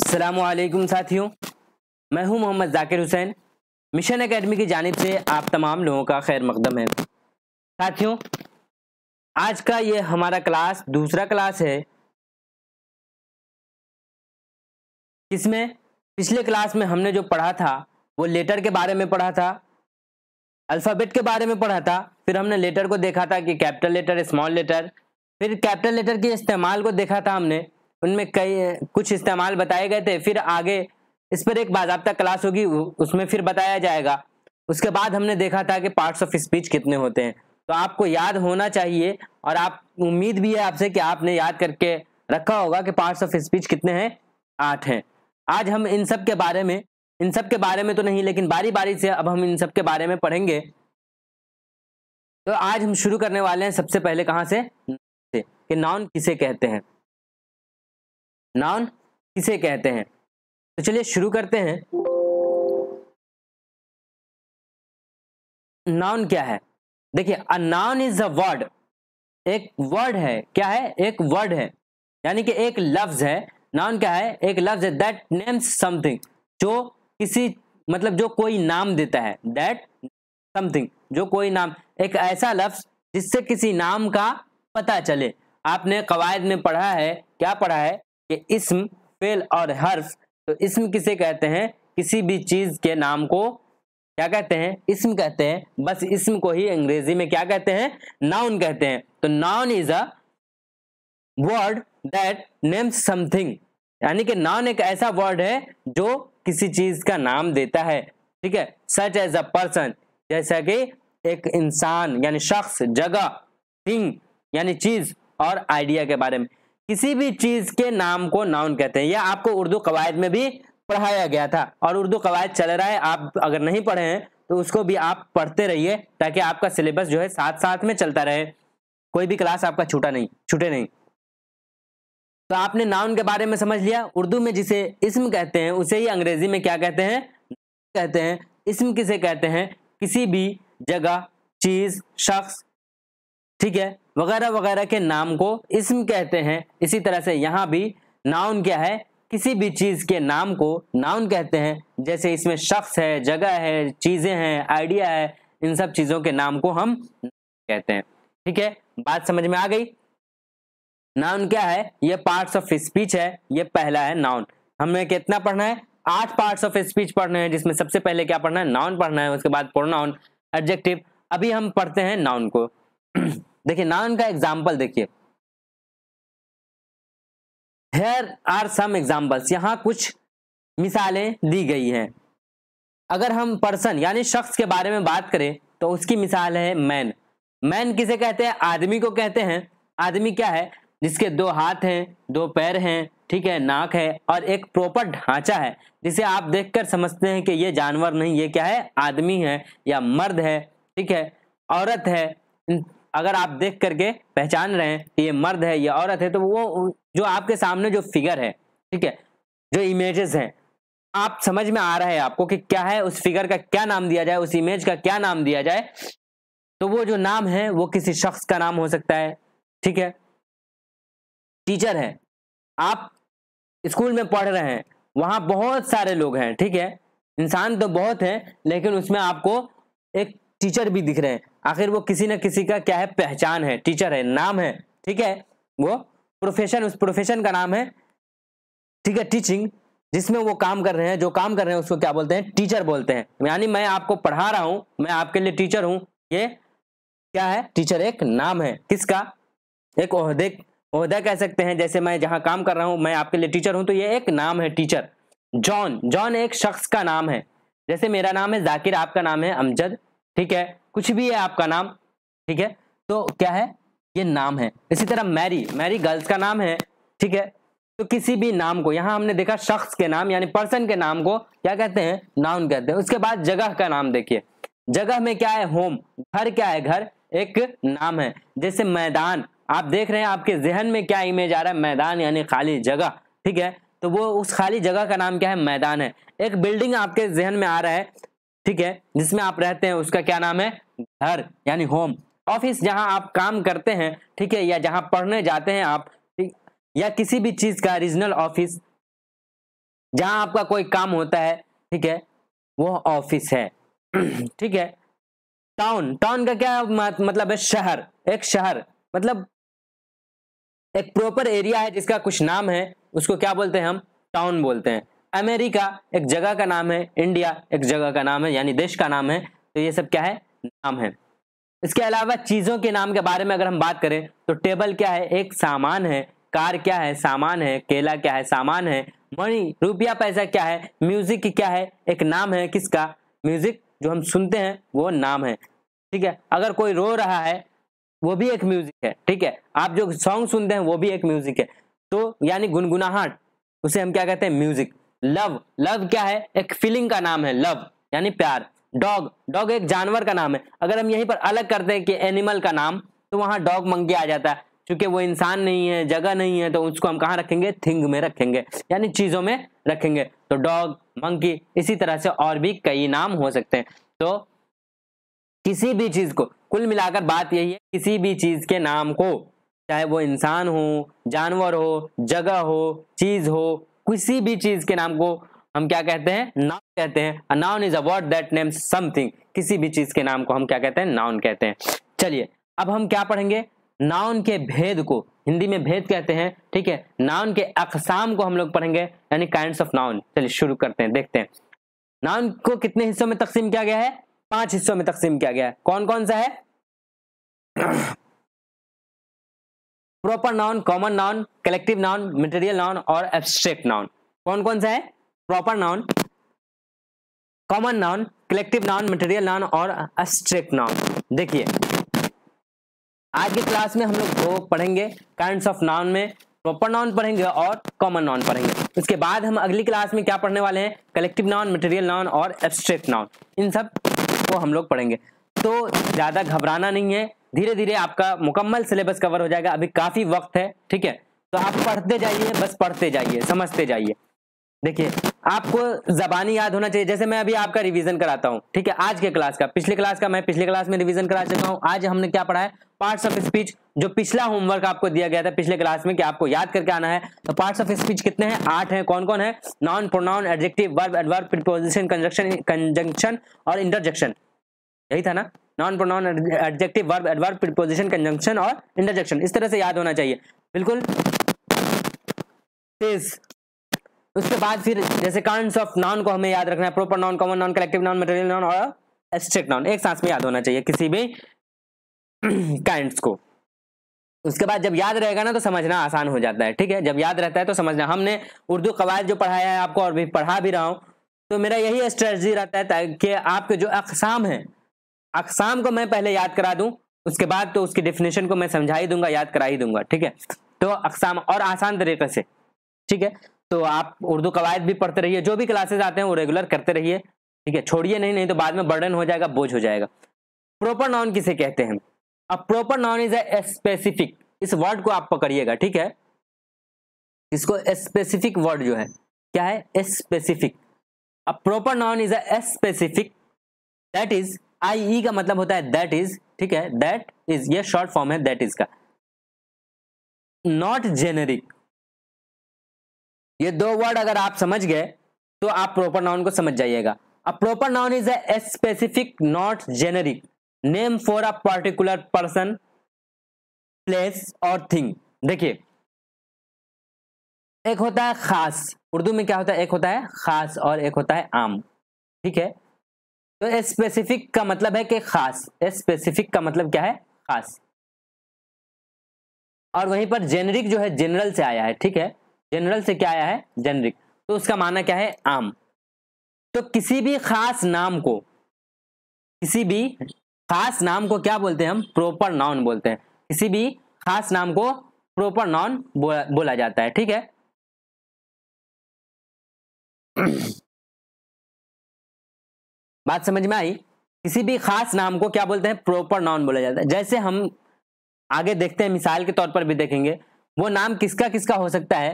अस्सलामुअलैकुम साथियों, मैं हूं मोहम्मद जाकिर हुसैन। मिशन एकेडमी की जानिब से आप तमाम लोगों का खैर मकदम है। साथियों, आज का ये हमारा क्लास दूसरा क्लास है, जिसमें पिछले क्लास में हमने जो पढ़ा था वो लेटर के बारे में पढ़ा था, अल्फ़ाबेट के बारे में पढ़ा था। फिर हमने लेटर को देखा था कि कैपिटल लेटर, स्मॉल लेटर, फिर कैपिटल लेटर के इस्तेमाल को देखा था हमने, उनमें कई कुछ इस्तेमाल बताए गए थे। फिर आगे इस पर एक बाज़ाब्ता क्लास होगी, उसमें फिर बताया जाएगा। उसके बाद हमने देखा था कि पार्ट्स ऑफ स्पीच कितने होते हैं, तो आपको याद होना चाहिए और आप उम्मीद भी है आपसे कि आपने याद करके रखा होगा कि पार्ट्स ऑफ स्पीच कितने हैं, 8 हैं। आज हम इन सब के बारे में तो नहीं, लेकिन बारी बारी से अब हम इन सब के बारे में पढ़ेंगे। तो आज हम शुरू करने वाले हैं सबसे पहले कहाँ से कि नाउन किसे कहते हैं। नाउन किसे कहते हैं, तो चलिए शुरू करते हैं। नाउन क्या है? देखिए, a noun is a word. एक वर्ड है। क्या है? एक वर्ड है, यानी कि एक लफ्ज है। नाउन क्या है? एक लफ्ज है दैट नेम्स समथिंग, जो किसी मतलब जो कोई नाम देता है। दैट समथिंग, जो कोई नाम, एक ऐसा लफ्ज जिससे किसी नाम का पता चले। आपने कवायद में पढ़ा है, क्या पढ़ा है कि इस्म, फेल और हर्फ। तो इस्म किसे कहते हैं? किसी भी चीज के नाम को क्या कहते हैं? इस्म कहते हैं। बस इस्म को ही अंग्रेजी में क्या कहते हैं? नाउन कहते हैं। तो noun is a word that names something, यानी कि नाउन एक ऐसा वर्ड है जो किसी चीज का नाम देता है। ठीक है, सच एज अ पर्सन, जैसा कि एक इंसान यानी शख्स, जगह, थिंग यानी चीज, और आइडिया के बारे में। किसी भी चीज के नाम को नाउन कहते हैं। यह आपको उर्दू कवायद में भी पढ़ाया गया था, और उर्दू कवायद चल रहा है। आप अगर नहीं पढ़े हैं तो उसको भी आप पढ़ते रहिए, ताकि आपका सिलेबस जो है साथ साथ में चलता रहे, कोई भी क्लास आपका छूटे नहीं। तो आपने नाउन के बारे में समझ लिया। उर्दू में जिसे इस्म कहते हैं उसे ही अंग्रेजी में क्या कहते हैं? कहते हैं। इस्म किसे कहते हैं? किसी भी जगह, चीज, शख्स, ठीक है, वगैरह वगैरह के नाम को इस्म कहते हैं। इसी तरह से यहाँ भी नाउन क्या है? किसी भी चीज के नाम को नाउन कहते हैं। जैसे इसमें शख्स है, जगह है, चीजें हैं, आइडिया है, इन सब चीजों के नाम को हम कहते हैं। ठीक है, बात समझ में आ गई? नाउन क्या है? ये पार्ट्स ऑफ स्पीच है। ये पहला है नाउन। हमें कितना पढ़ना है? 8 पार्ट्स ऑफ स्पीच पढ़ने हैं, जिसमें सबसे पहले क्या पढ़ना है? नाउन पढ़ना है। उसके बाद प्रोनाउन, एडजेक्टिव। अभी हम पढ़ते हैं नाउन को। देखिए, नाउन का एग्जाम्पल देखिए, हेयर आर सम एग्जाम्पल्स। यहाँ कुछ मिसालें दी गई हैं। अगर हम पर्सन यानी शख्स के बारे में बात करें तो उसकी मिसाल है मैन। मैन किसे कहते हैं? आदमी को कहते हैं। आदमी क्या है? जिसके 2 हाथ हैं, 2 पैर हैं, ठीक है, नाक है और एक प्रॉपर ढांचा है, जिसे आप देखकर समझते हैं कि ये जानवर नहीं, ये क्या है? आदमी है या मर्द है, ठीक है, औरत है। अगर आप देख करके पहचान रहे हैं कि ये मर्द है, ये औरत है, तो वो जो आपके सामने जो फिगर है, ठीक है, जो इमेजेस हैं, आप समझ में आ रहा है आपको कि क्या है, उस फिगर का क्या नाम दिया जाए, उस इमेज का क्या नाम दिया जाए। तो वो जो नाम है वो किसी शख्स का नाम हो सकता है। ठीक है, टीचर है, आप स्कूल में पढ़ रहे हैं, वहां बहुत सारे लोग हैं, ठीक है, इंसान तो बहुत हैं, लेकिन उसमें आपको एक टीचर भी दिख रहे हैं। आखिर वो किसी न किसी का क्या है? पहचान है, टीचर है, नाम है। ठीक है, वो प्रोफेशन, उस प्रोफेशन का नाम है, ठीक है, टीचिंग, जिसमें वो काम कर रहे हैं, जो काम कर रहे हैं उसको क्या बोलते हैं? टीचर बोलते हैं। यानी मैं आपको पढ़ा रहा हूं, मैं आपके लिए टीचर हूं। ये क्या है? टीचर एक नाम है। किसका? एक ओहदा कह सकते हैं। जैसे मैं जहां काम कर रहा हूं, मैं आपके लिए टीचर हूं, तो ये एक नाम है, टीचर। जॉन, जॉन एक शख्स का नाम है। जैसे मेरा नाम है जाकिर, आपका नाम है अमजद, ठीक है, कुछ भी है आपका नाम, ठीक है, तो क्या है? ये नाम है। इसी तरह मैरी, मैरी गर्ल्स का नाम है, ठीक है। तो किसी भी नाम को, यहां हमने देखा शख्स के नाम यानी पर्सन के नाम को क्या कहते हैं? नाउन कहते हैं। उसके बाद जगह का नाम देखिए। जगह में क्या है? होम। घर क्या है? घर एक नाम है। जैसे मैदान, आप देख रहे हैं, आपके जहन में क्या इमेज आ रहा है? मैदान यानी खाली जगह, ठीक है, तो वो उस खाली जगह का नाम क्या है? मैदान है। एक बिल्डिंग आपके जहन में आ रहा है, ठीक है, जिसमें आप रहते हैं, उसका क्या नाम है? घर यानी होम। ऑफिस, जहां आप काम करते हैं, ठीक है, या जहां पढ़ने जाते हैं आप, ठीक, या किसी भी चीज का रीजनल ऑफिस, जहां आपका कोई काम होता है, ठीक है, वो ऑफिस है। ठीक है। टाउन, टाउन का क्या मतलब है? शहर। एक शहर मतलब एक प्रॉपर एरिया है जिसका कुछ नाम है, उसको क्या बोलते हैं हम? टाउन बोलते हैं। अमेरिका एक जगह का नाम है, इंडिया एक जगह का नाम है, यानी देश का नाम है। तो ये सब क्या है? नाम है। इसके अलावा चीजों के नाम के बारे में अगर हम बात करें तो टेबल क्या है? एक सामान है। कार क्या है? सामान है। केला क्या है? सामान है। मनी, रुपया पैसा क्या है? म्यूजिक क्या है? एक नाम है। किसका? म्यूजिक जो हम सुनते हैं वो नाम है। ठीक है। अगर कोई रो रहा है वो भी एक म्यूजिक है। ठीक है। आप जो सॉन्ग सुनते हैं वो भी एक म्यूजिक है। तो यानी गुनगुनाहट, उसे हम क्या कहते हैं? म्यूजिक। लव, लव क्या है? एक फीलिंग का नाम है। लव यानी प्यार। डॉग, डॉग एक जानवर का नाम है। अगर हम यहीं पर अलग करते हैं कि एनिमल का नाम, तो वहां डॉग मंकी आ जाता है। क्योंकि वो इंसान नहीं है, जगह नहीं है, तो उसको हम कहाँ रखेंगे? थिंग में रखेंगे, यानी चीजों में रखेंगे। तो डॉग, मंकी, इसी तरह से और भी कई नाम हो सकते हैं। तो किसी भी चीज को, कुल मिलाकर बात यही है, किसी भी चीज के नाम को, चाहे वो इंसान हो, जानवर हो, जगह हो, चीज हो, किसी भी चीज के नाम को हम क्या कहते हैं? नाउन कहते हैं। A noun is a word that names something. किसी भी चीज के नाम को हम क्या कहते हैं? नाउन कहते हैं। चलिए अब हम क्या पढ़ेंगे? नाउन के भेद को, हिंदी में भेद कहते हैं। ठीक है। नाउन के अकसाम को हम लोग पढ़ेंगे, यानी काइंड्स ऑफ नाउन। चलिए शुरू करते हैं, देखते हैं। नाउन को कितने हिस्सों में तकसीम किया गया है? 5 हिस्सों में तकसीम किया गया है। कौन कौन सा है? Proper noun, common noun, collective noun, material noun और एब्स्ट्रैक्ट नाउन। कौन कौन सा है? Proper noun, common noun, collective noun, material noun और एब्स्ट्रैक्ट नाउन। देखिए आज की क्लास में हम लोग दो पढ़ेंगे काइंड्स ऑफ नाउन में, प्रॉपर नाउन पढ़ेंगे और कॉमन नाउन पढ़ेंगे। उसके बाद हम अगली क्लास में क्या पढ़ने वाले हैं? कलेक्टिव नाउन, मटेरियल नाउन और एब्स्ट्रैक्ट नाउन। इन सब को हम लोग पढ़ेंगे। तो ज्यादा घबराना नहीं है, धीरे धीरे आपका मुकम्मल सिलेबस कवर हो जाएगा। अभी काफी वक्त है। ठीक है। तो आप पढ़ते जाइए, बस पढ़ते जाइए, समझते जाइए। देखिए आपको जबानी याद होना चाहिए। जैसे मैं अभी आपका रिवीजन कराता हूं, ठीक है, आज के क्लास का, पिछले क्लास का मैं पिछले क्लास में रिवीजन करा चुका हूं। आज हमने क्या पढ़ा है? Parts of speech. जो पिछला होमवर्क आपको दिया गया था पिछले क्लास में कि आपको याद करके आना है। तो पार्ट्स ऑफ स्पीच कितने हैं? 8 हैं। कौन कौन है? Noun, pronoun, adjective, verb, adverb, preposition, conjunction और इंटरजेक्शन। यही था ना? Noun, pronoun, adjective, verb, adverb, preposition, conjunction और इंटरजेक्शन। इस तरह से याद होना चाहिए, बिल्कुल तेज। उसके बाद फिर जैसे काइंड्स ऑफ नाउन को हमें याद रखना है, proper noun, common noun, collective noun, material noun और एब्स्ट्रैक्ट नाउन। एक सांस में याद होना चाहिए किसी भी काइंड्स को। उसके बाद जब याद रहेगा ना तो समझना आसान हो जाता है। ठीक है। जब याद रहता है तो समझना। हमने उर्दू कवायद जो पढ़ाया है आपको और भी पढ़ा भी रहा हूं, तो मेरा यही स्ट्रेटजी रहता है ताकि आपके जो अक़साम है, अक़साम को मैं पहले याद करा दूं, उसके बाद तो उसकी डेफिनेशन को मैं समझा ही दूंगा, याद करा ही दूंगा। ठीक है। तो अक़साम और आसान तरीके से। ठीक है। तो आप उर्दू कवायद भी पढ़ते रहिए, जो भी क्लासेस आते हैं वो रेगुलर करते रहिए। ठीक है। छोड़िए नहीं, नहीं तो बाद में बर्डन हो जाएगा, बोझ हो जाएगा। प्रॉपर नाउन किसे कहते हैं? अब proper noun is a specific. इस वर्ड को आप पकड़िएगा। ठीक है। इसको स्पेसिफिक वर्ड जो है क्या है? स्पेसिफिक। अब proper noun is a specific, that is, I का मतलब होता है दैट इज। ठीक है। दैट इज, ये शॉर्ट फॉर्म है दैट इज का। Not generic. ये दो वर्ड अगर आप समझ गए तो आप प्रॉपर नाउन को समझ जाइएगा। A proper noun is a specific not generic name for a particular person, place और थिंग। देखिए एक होता है खास, उर्दू में क्या होता है? एक होता है खास और एक होता है आम। ठीक है। तो स्पेसिफिक का मतलब है कि खास, स्पेसिफिक का मतलब क्या है? खास। और वहीं पर जेनरिक जो है जनरल से आया है। ठीक है। जनरल से क्या आया है? जेनरिक। तो उसका माना क्या है? आम। तो किसी भी खास नाम को, किसी भी खास नाम को क्या बोलते हैं हम? प्रॉपर नाउन बोलते हैं। किसी भी खास नाम को प्रॉपर नाउन बोला जाता है। ठीक है। बात समझ में आई? किसी भी खास नाम को क्या बोलते हैं? प्रॉपर नाउन बोला जाता है। जैसे हम आगे देखते हैं, मिसाल के तौर पर भी देखेंगे, वो नाम किसका किसका हो सकता है?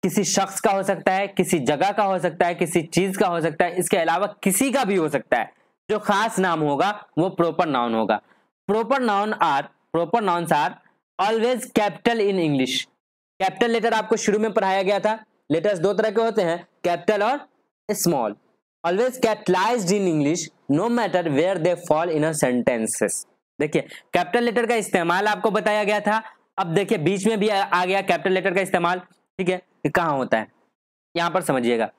किसी शख्स का हो सकता है, किसी जगह का हो सकता है, किसी चीज का हो सकता है, इसके अलावा किसी का भी हो सकता है। जो खास नाम होगा वो प्रॉपर नाउन होगा। Proper nouns are always capital in English. Capital letter आपको शुरू में पढ़ाया गया था। लेटर्स दो तरह के होते हैं, कैपिटल और small. Always capitalised in English no matter where they fall in a sentences. देखिए कैपिटल लेटर का इस्तेमाल आपको बताया गया था, अब देखिए बीच में भी आ गया कैपिटल लेटर का इस्तेमाल, ठीक है। कहाँ होता है यहां पर समझिएगा,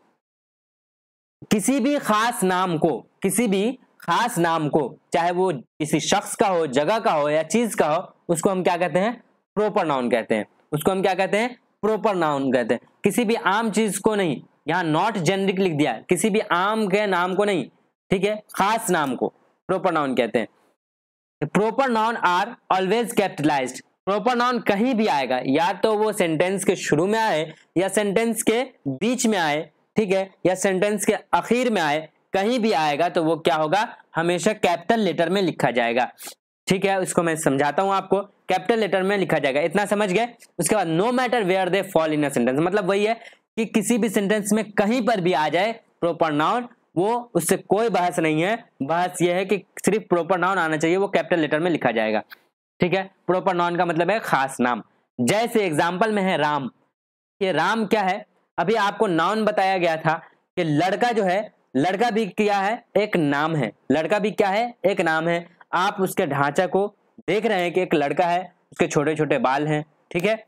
किसी भी खास नाम को, किसी भी खास नाम को, चाहे वो किसी शख्स का हो, जगह का हो या चीज का हो, उसको हम क्या कहते हैं, प्रॉपर नाउन कहते हैं। उसको हम क्या कहते हैं, प्रॉपर नाउन कहते हैं। किसी भी आम चीज को नहीं, यहाँ नॉट जेनरिक लिख दिया, किसी भी आम के नाम को नहीं, ठीक है, खास नाम को प्रॉपर नाउन कहते हैं। Proper noun are always capitalised. Proper noun कहीं भी आएगा, या तो वो सेंटेंस के शुरू में आए या सेंटेंस के बीच में आए, ठीक है, या सेंटेंस के आखिर में आए, कहीं भी आएगा तो वो क्या होगा, हमेशा कैपिटल लेटर में लिखा जाएगा, ठीक है। इसको मैं समझाता हूं आपको, कैपिटल लेटर में लिखा जाएगा, इतना समझ गए। उसके बाद no matter where they fall in a sentence, मतलब वही है कि किसी भी सेंटेंस में कहीं पर भी आ जाए प्रॉपर नाउन, वो उससे कोई बहस नहीं है, बहस ये है कि सिर्फ प्रॉपर नाउन आना चाहिए, वो कैपिटल लेटर में लिखा जाएगा, ठीक है। प्रॉपर नाउन का मतलब है खास नाम। जैसे एग्जाम्पल में है राम, ये राम क्या है, अभी आपको नाउन बताया गया था कि लड़का जो है, लड़का भी क्या है, एक नाम है, लड़का भी क्या है, एक नाम है। आप उसके ढांचा को देख रहे हैं कि एक लड़का है, उसके छोटे छोटे बाल हैं, ठीक है,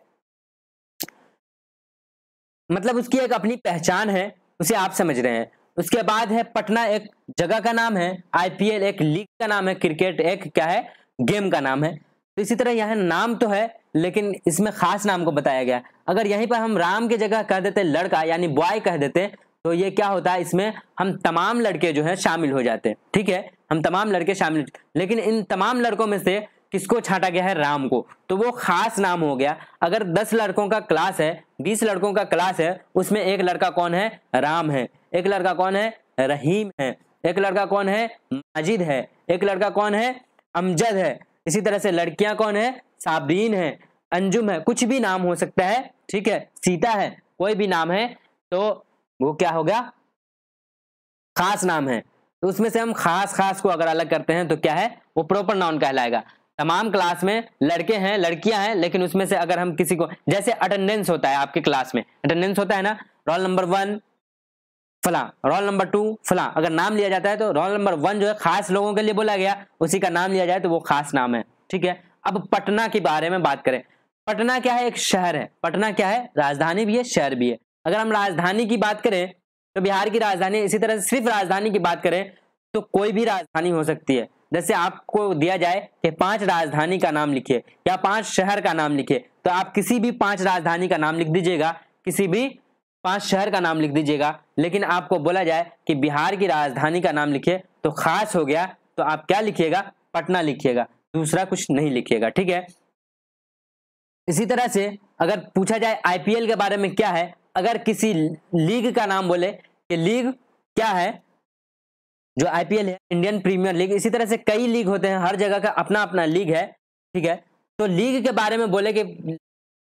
मतलब उसकी एक अपनी पहचान है, उसे आप समझ रहे हैं। उसके बाद है पटना, एक जगह का नाम है, आईपीएल एक लीग का नाम है, क्रिकेट एक क्या है, गेम का नाम है। तो इसी तरह यह नाम तो है लेकिन इसमें खास नाम को बताया गया। अगर यहीं पर हम राम की जगह कह देते लड़का यानी बॉय कह देते तो ये क्या होता है, इसमें हम तमाम लड़के जो है शामिल हो जाते हैं, ठीक है, हम तमाम लड़के शामिल, लेकिन इन तमाम लड़कों में से किसको छांटा गया है, राम को, तो वो खास नाम हो गया। अगर 10 लड़कों का क्लास है, 20 लड़कों का क्लास है, उसमें एक लड़का कौन है, राम है, एक लड़का कौन है, रहीम है, एक लड़का कौन है, माजिद है, एक लड़का कौन है, अमजद है। इसी तरह से लड़कियां कौन है, साबरीन है, अंजुम है, कुछ भी नाम हो सकता है, ठीक है, सीता है, कोई भी नाम है तो वो क्या होगा, खास नाम है। तो उसमें से हम खास खास को अगर अलग करते हैं तो क्या है, वो प्रॉपर नाउन कहलाएगा। तमाम क्लास में लड़के हैं, लड़कियां हैं, लेकिन उसमें से अगर हम किसी को, जैसे अटेंडेंस होता है आपके क्लास में, अटेंडेंस होता है ना, रोल नंबर 1 फला, रोल नंबर 2 फला, अगर नाम लिया जाता है तो रोल नंबर 1 जो है खास लोगों के लिए बोला गया, उसी का नाम लिया जाए तो वो खास नाम है, ठीक है। अब पटना के बारे में बात करें, पटना क्या है, एक शहर है, पटना क्या है, राजधानी भी है, शहर भी है। अगर हम राजधानी की बात करें तो बिहार की राजधानी, इसी तरह से सिर्फ राजधानी की बात करें तो कोई भी राजधानी हो सकती है। जैसे आपको दिया जाए कि 5 राजधानी का नाम लिखिए या 5 शहर का नाम लिखिए, तो आप किसी भी 5 राजधानी का नाम लिख दीजिएगा, किसी भी 5 शहर का नाम लिख दीजिएगा, लेकिन आपको बोला जाए कि बिहार की राजधानी का नाम लिखिए तो खास हो गया, तो आप क्या लिखिएगा, पटना लिखिएगा, दूसरा कुछ नहीं लिखिएगा, ठीक है। इसी तरह से अगर पूछा जाए आईपीएल के बारे में क्या है, अगर किसी लीग का नाम बोले कि लीग क्या है, जो आईपीएल है, इंडियन प्रीमियर लीग, इसी तरह से कई लीग होते हैं, हर जगह का अपना अपना लीग है, ठीक है। तो लीग के बारे में बोले कि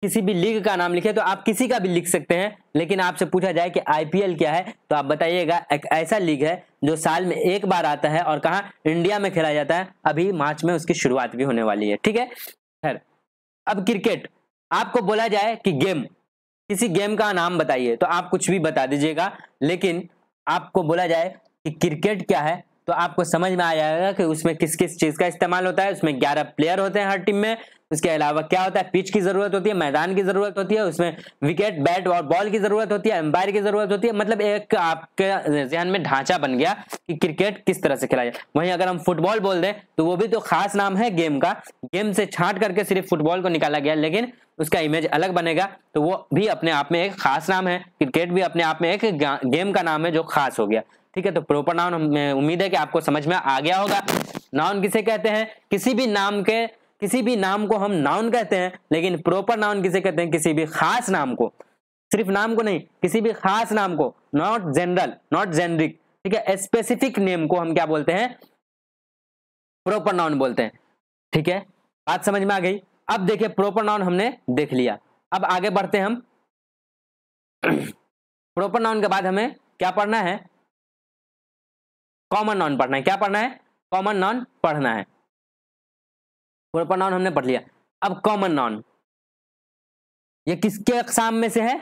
किसी भी लीग का नाम लिखे तो आप किसी का भी लिख सकते हैं, लेकिन आपसे पूछा जाए कि आईपीएल क्या है तो आप बताइएगा एक ऐसा लीग है जो साल में एक बार आता है और कहाँ, इंडिया में खेला जाता है, अभी मार्च में उसकी शुरुआत भी होने वाली है, ठीक है। खैर अब क्रिकेट, आपको बोला जाए कि गेम, किसी गेम का नाम बताइए तो आप कुछ भी बता दीजिएगा, लेकिन आपको बोला जाए कि क्रिकेट क्या है तो आपको समझ में आ जाएगा कि उसमें किस किस चीज का इस्तेमाल होता है। उसमें 11 प्लेयर होते हैं हर टीम में, उसके अलावा क्या होता है, पिच की जरूरत होती है, मैदान की जरूरत होती है, उसमें विकेट, बैट और बॉल की जरूरत होती है, एम्पायर की जरूरत होती है, मतलब एक आपके ध्यान में ढांचा बन गया कि क्रिकेट किस तरह से खेला जाए। वहीं अगर हम फुटबॉल बोल दें तो वो भी तो खास नाम है गेम का, गेम से छांट करके सिर्फ फुटबॉल को निकाला गया, लेकिन उसका इमेज अलग बनेगा, तो वो भी अपने आप में एक खास नाम है। क्रिकेट भी अपने आप में एक गेम का नाम है जो खास हो गया, ठीक है। तो प्रॉपर नाउन उम्मीद है कि आपको समझ में आ गया होगा। नाउन किसे कहते हैं, किसी भी नाम को हम नाउन कहते हैं, लेकिन प्रॉपर नाउन किसे कहते हैं, किसी भी खास नाम को, सिर्फ नाम को नहीं, किसी भी खास नाम को, नॉट जनरल, नॉट जेनरिक, ठीक है, स्पेसिफिक नेम को हम क्या बोलते हैं, प्रॉपर नाउन बोलते हैं, ठीक है। बात समझ में आ गई। अब देखिए प्रॉपर नाउन हमने देख लिया, अब आगे बढ़ते हैं हम। प्रॉपर नाउन के बाद हमें क्या पढ़ना है, कॉमन नाउन पढ़ना है। क्या पढ़ना है, कॉमन नाउन पढ़ना है। प्रॉपर नाउन हमने पढ़ लिया। अब कॉमन नाउन, ये किसके अक़साम में से है,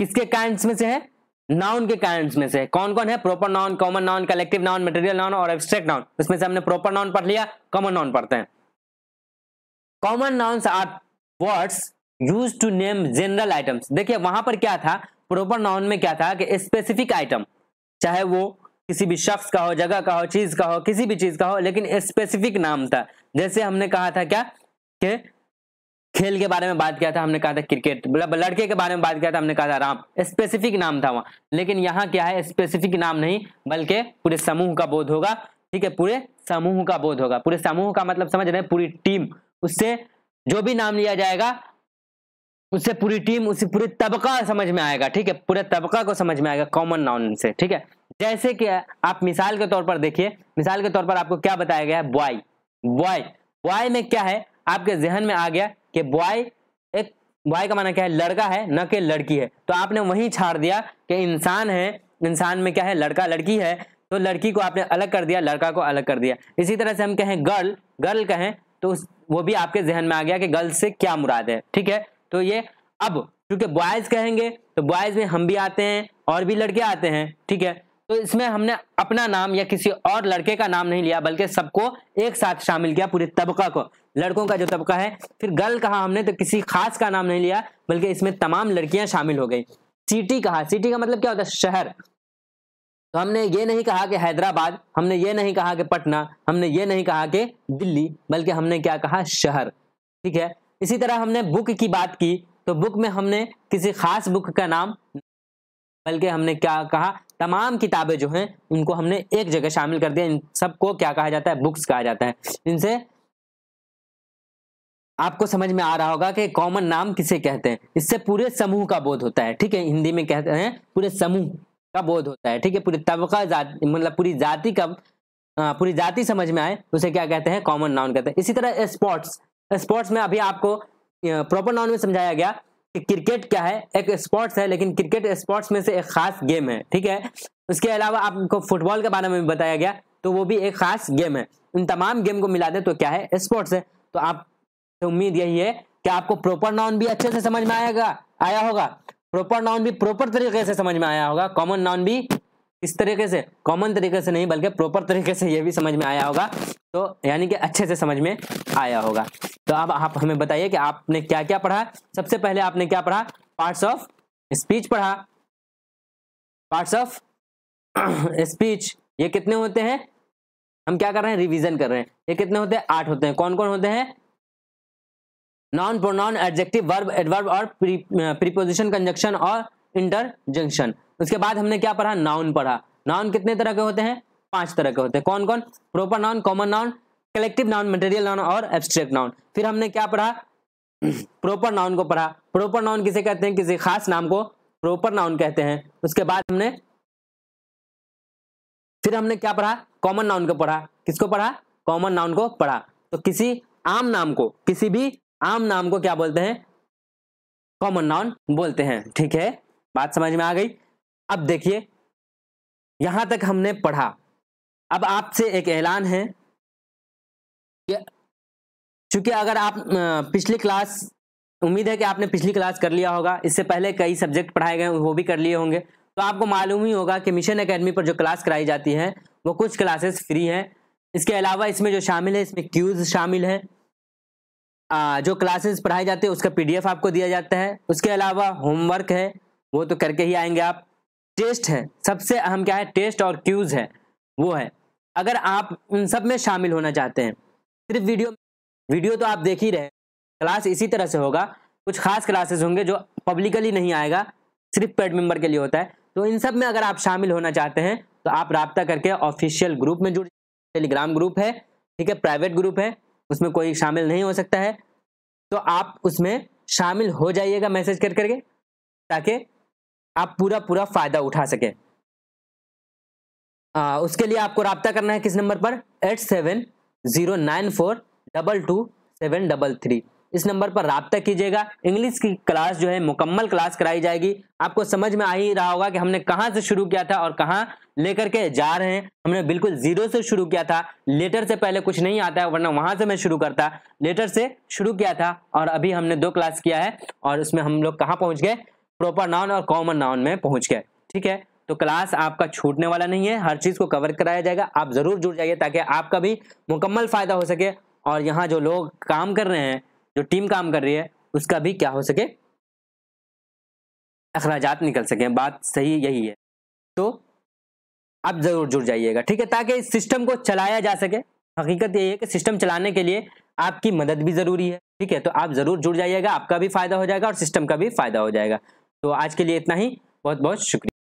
किसके काइंड्स में से है? नाउन के काइंड्स में से। कौन कौन है? Proper noun, common noun, collective noun, material noun और एब्स्ट्रैक्ट नाउन। उसमें से हमने प्रॉपर नाउन पढ़ लिया, कॉमन नाउन पढ़ते हैं। Common nouns are words used to name general items. देखिए वहां पर क्या था, प्रॉपर नाउन में क्या था कि स्पेसिफिक आइटम, चाहे वो किसी भी शख्स का हो, जगह का हो, चीज का हो, किसी भी चीज का हो, लेकिन स्पेसिफिक नाम था। जैसे हमने कहा था क्या कि खेल के बारे में बात किया था, हमने कहा था क्रिकेट, लड़के के बारे में बात किया था, हमने कहा था राम, स्पेसिफिक नाम था वहां। लेकिन यहाँ क्या है, स्पेसिफिक नाम नहीं बल्कि पूरे समूह का बोध होगा। ठीक है, पूरे समूह का बोध होगा। पूरे समूह का मतलब समझ रहे हैं, पूरी टीम, उससे जो भी नाम लिया जाएगा उससे पूरी टीम, उससे पूरे तबका समझ में आएगा। ठीक है, पूरे तबका को समझ में आएगा कॉमन नाउन से। ठीक है, जैसे कि आप मिसाल के तौर पर देखिए, मिसाल के तौर पर आपको क्या बताया गया है, बॉय। बॉय, बॉय में क्या है, आपके जहन में आ गया कि बॉय, एक बॉय का माना क्या है, लड़का है, न कि लड़की है। तो आपने वहीं छाड़ दिया कि इंसान है, इंसान में क्या है, लड़का लड़की है, तो लड़की को आपने अलग कर दिया, लड़का को अलग कर दिया। इसी तरह से हम कहें गर्ल, गर्ल कहें तो वो भी आपके जहन में आ गया कि गर्ल से क्या मुराद है। ठीक है, तो ये अब क्योंकि बॉयज कहेंगे तो बॉयज में हम भी आते हैं और भी लड़के आते हैं। ठीक है, तो इसमें हमने अपना नाम या किसी और लड़के का नाम नहीं लिया, बल्कि सबको एक साथ शामिल किया, पूरे तबका को, लड़कों का जो तबका है। फिर गर्ल कहा हमने तो किसी खास का नाम नहीं लिया, बल्कि इसमें तमाम लड़कियां शामिल हो गई। सिटी कहा, सिटी का मतलब क्या होता है, शहर। तो हमने ये नहीं कहा कि हैदराबाद, हमने ये नहीं कहा कि पटना, हमने ये नहीं कहा कि दिल्ली, बल्कि हमने क्या कहा, शहर। ठीक है, इसी तरह हमने बुक की बात की, तो बुक में हमने किसी खास बुक का नाम, बल्कि हमने क्या कहा, तमाम किताबें जो हैं उनको हमने एक जगह शामिल कर दिया। इन सबको क्या कहा जाता है, बुक्स कहा जाता है। इनसे आपको समझ में आ रहा होगा कि कॉमन नाम किसे कहते हैं। इससे पूरे समूह का बोध होता है। ठीक है, हिंदी में कहते हैं पूरे समूह का बोध होता है। ठीक है, पूरी तबका जाति, मतलब पूरी जाति का, पूरी जाति समझ में आए उसे क्या कहते हैं, कॉमन नाउन कहते हैं। इसी तरह स्पोर्ट्स, स्पोर्ट्स में अभी आपको प्रॉपर नाउन में समझाया गया कि क्रिकेट क्या है, एक स्पोर्ट्स है, लेकिन क्रिकेट स्पोर्ट्स में से एक खास गेम है। ठीक है, उसके अलावा आपको फुटबॉल के बारे में भी बताया गया, तो वो भी एक खास गेम है। इन तमाम गेम को मिला दे तो क्या है, स्पोर्ट्स है। तो आप तो उम्मीद यही है कि आपको प्रॉपर नाउन भी अच्छे से समझ में आया होगा, प्रॉपर नाउन भी प्रॉपर तरीके से समझ में आया होगा, कॉमन नाउन भी इस तरीके से, कॉमन तरीके से नहीं बल्कि प्रॉपर तरीके से ये भी समझ में आया होगा। तो यानी कि अच्छे से समझ में आया होगा। तो अब आप हमें बताइए कि आपने क्या क्या पढ़ा। सबसे पहले आपने क्या पढ़ा, पार्ट्स ऑफ स्पीच पढ़ा। पार्ट्स ऑफ स्पीच ये कितने होते हैं, हम क्या कर रहे हैं, रिवीजन कर रहे हैं। ये कितने होते हैं, 8 होते हैं। कौन कौन होते हैं, noun, pronoun, adjective, verb, adverb और प्रीपोजिशन, कंजक्शन और इंटरजंक्शन। उसके बाद हमने क्या पढ़ा, नाउन पढ़ा। नाउन कितने तरह के होते हैं, 5 तरह के होते हैं। कौन कौन, proper noun, common noun, collective noun, material noun और एब्स्ट्रैक्ट नाउन। फिर हमने क्या पढ़ा, प्रॉपर नाउन को पढ़ा। प्रॉपर नाउन किसे कहते हैं, किसी खास नाम को प्रॉपर नाउन कहते हैं। उसके बाद फिर हमने क्या पढ़ा, कॉमन नाउन को पढ़ा। किसको पढ़ा, कॉमन नाउन को पढ़ा। तो किसी आम नाम को, किसी भी आम नाम को क्या बोलते हैं, कॉमन नाउन बोलते हैं। ठीक है, बात समझ में आ गई। अब देखिए यहां तक हमने पढ़ा। अब आपसे एक ऐलान है कि चूंकि अगर आप पिछली क्लास, उम्मीद है कि आपने पिछली क्लास कर लिया होगा, इससे पहले कई सब्जेक्ट पढ़ाए गए वो भी कर लिए होंगे, तो आपको मालूम ही होगा कि मिशन एकेडमी पर जो क्लास कराई जाती है वो कुछ क्लासेस फ्री हैं। इसके अलावा इसमें जो शामिल है, इसमें क्यूज शामिल है। जो क्लासेस पढ़ाई जाती है उसका PDF आपको दिया जाता है। उसके अलावा होमवर्क है, वो तो करके ही आएंगे आप। टेस्ट है, सबसे अहम क्या है, टेस्ट और क्यूज है, वो है। अगर आप उन सब में शामिल होना चाहते हैं, सिर्फ वीडियो तो आप देख ही रहे, क्लास इसी तरह से होगा। कुछ खास क्लासेस होंगे जो पब्लिकली नहीं आएगा, सिर्फ पेड मेंबर के लिए होता है। तो इन सब में अगर आप शामिल होना चाहते हैं तो आप राब्ता करके ऑफिशियल ग्रुप में जुड़, टेलीग्राम ग्रुप है। ठीक है, प्राइवेट ग्रुप है, उसमें कोई शामिल नहीं हो सकता है। तो आप उसमें शामिल हो जाइएगा मैसेज कर करके, ताकि आप पूरा फायदा उठा सके। उसके लिए आपको राब्ता करना है किस नंबर पर, 8709422733। इस नंबर पर राब्ता कीजिएगा। इंग्लिश की क्लास जो है मुकम्मल क्लास कराई जाएगी। आपको समझ में आ ही रहा होगा कि हमने कहाँ से शुरू किया था और कहाँ लेकर के जा रहे हैं। हमने बिल्कुल जीरो से शुरू किया था, लेटर से पहले कुछ नहीं आता है, वरना वहां से मैं शुरू करता, लेटर से शुरू किया था। और अभी हमने 2 क्लास किया है और उसमें हम लोग कहाँ पहुंच गए, प्रॉपर नाउन और कॉमन नाउन में पहुंच गए। ठीक है, तो क्लास आपका छूटने वाला नहीं है, हर चीज को कवर कराया जाएगा। आप जरूर जुड़ जाइए ताकि आपका भी मुकम्मल फायदा हो सके और यहाँ जो लोग काम कर रहे हैं, जो टीम काम कर रही है, उसका भी क्या हो सके, अखराजात निकल सके। बात सही यही है। तो आप जरूर जुड़ जाइएगा, ठीक है, ताकि इस सिस्टम को चलाया जा सके। हकीकत यही है कि सिस्टम चलाने के लिए आपकी मदद भी जरूरी है। ठीक है, तो आप जरूर जुड़ जाइएगा, आपका भी फायदा हो जाएगा और सिस्टम का भी फायदा हो जाएगा। तो आज के लिए इतना ही, बहुत बहुत शुक्रिया।